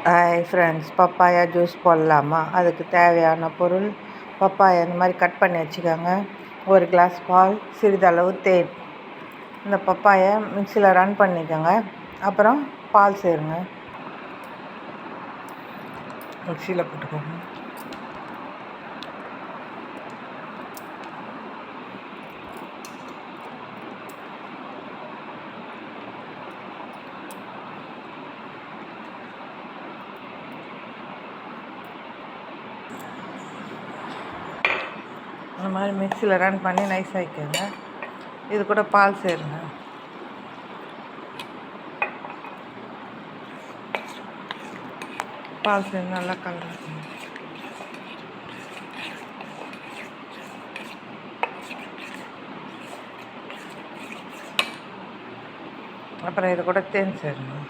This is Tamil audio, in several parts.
ஹாய் ஃப்ரெண்ட்ஸ், பப்பாயா ஜூஸ் போடலாமா? அதுக்கு தேவையான பொருள் பப்பாயா இந்த மாதிரி கட் பண்ணி வச்சுக்கோங்க. 1 கிளாஸ் பால், சிறிதளவு தேன். இந்த பப்பாயை மிக்சியில் ரன் பண்ணிக்கோங்க. அப்புறம் பால் சேருங்க. மிக்சியில் போட்டுக்கோங்க. இந்த மாதிரி மிக்சியில் ரன் பண்ணி நைஸ் ஆகிக்கோங்க. இது கூட பால் சேருங்க. பால் சேர்ந்து நல்லா கலந்துக்கணும். அப்புறம் இது கூட தேன் சேருங்க.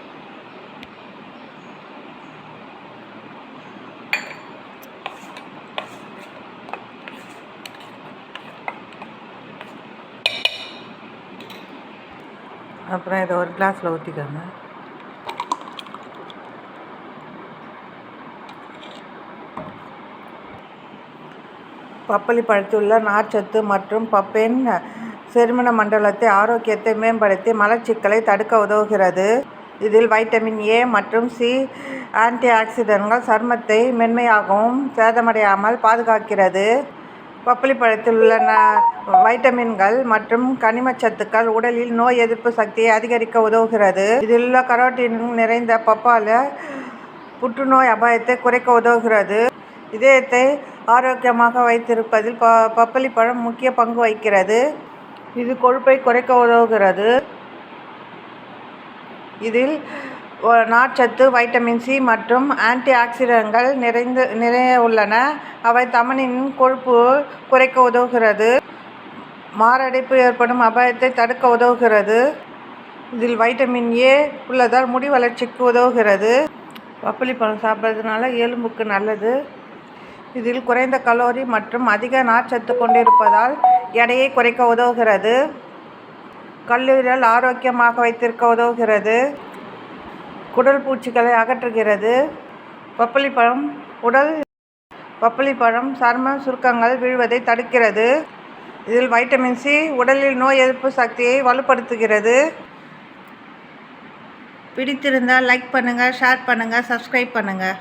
அப்புறம் இதை ஒரு கிளாஸில் ஊற்றிக்கோங்க. பப்பாளி பழத்துள்ள நார்ச்சத்து மற்றும் பப்பைன் செரிமான மண்டலத்தை ஆரோக்கியத்தை மேம்படுத்தி மலச்சிக்கலை தடுக்க உதவுகிறது. இதில் வைட்டமின் ஏ மற்றும் சி ஆன்டி ஆக்சிடென்ட்கள் சருமத்தை மென்மையாகவும் சேதமடையாமல் பாதுகாக்கிறது. பப்பாளி பழத்தில் உள்ள வைட்டமின்கள் மற்றும் கனிமச்சத்துக்கள் உடலில் நோய் எதிர்ப்பு சக்தியை அதிகரிக்க உதவுகிறது. இதில் உள்ள கரோட்டின் நிறைந்த பப்பாளி புற்றுநோய் அபாயத்தை குறைக்க உதவுகிறது. இதயத்தை ஆரோக்கியமாக வைத்திருப்பதில் பப்பாளி பழம் முக்கிய பங்கு வகிக்கிறது. இது கொழுப்பை குறைக்க உதவுகிறது. இதில் நார்ச்சத்து, வைட்டமின் சி மற்றும் ஆன்டி ஆக்சிடென்ட்கள் நிறைய உள்ளன. அவை தமனியின் கொழுப்பு குறைக்க உதவுகிறது. மாரடைப்பு ஏற்படும் அபாயத்தை தடுக்க உதவுகிறது. இதில் வைட்டமின் ஏ உள்ளதால் முடி வளர்ச்சிக்கு உதவுகிறது. பப்பாளி பழம் சாப்பிட்றதுனால எலும்புக்கு நல்லது. இதில் குறைந்த கலோரி மற்றும் அதிக நார்ச்சத்து கொண்டிருப்பதால் எடையை குறைக்க உதவுகிறது. கல்லீரல் ஆரோக்கியமாக வைத்திருக்க உதவுகிறது. குடல் பூச்சிகளை அகற்றுகிறது. பப்பாளி பழம் சரும சுருக்கங்கள் வீழ்வதை தடுக்கிறது. இதில் வைட்டமின் சி உடலில் நோய் எதிர்ப்பு சக்தியை வலுப்படுத்துகிறது. பிடித்திருந்தால் லைக் பண்ணுங்கள், ஷேர் பண்ணுங்கள், சப்ஸ்கிரைப் பண்ணுங்கள்.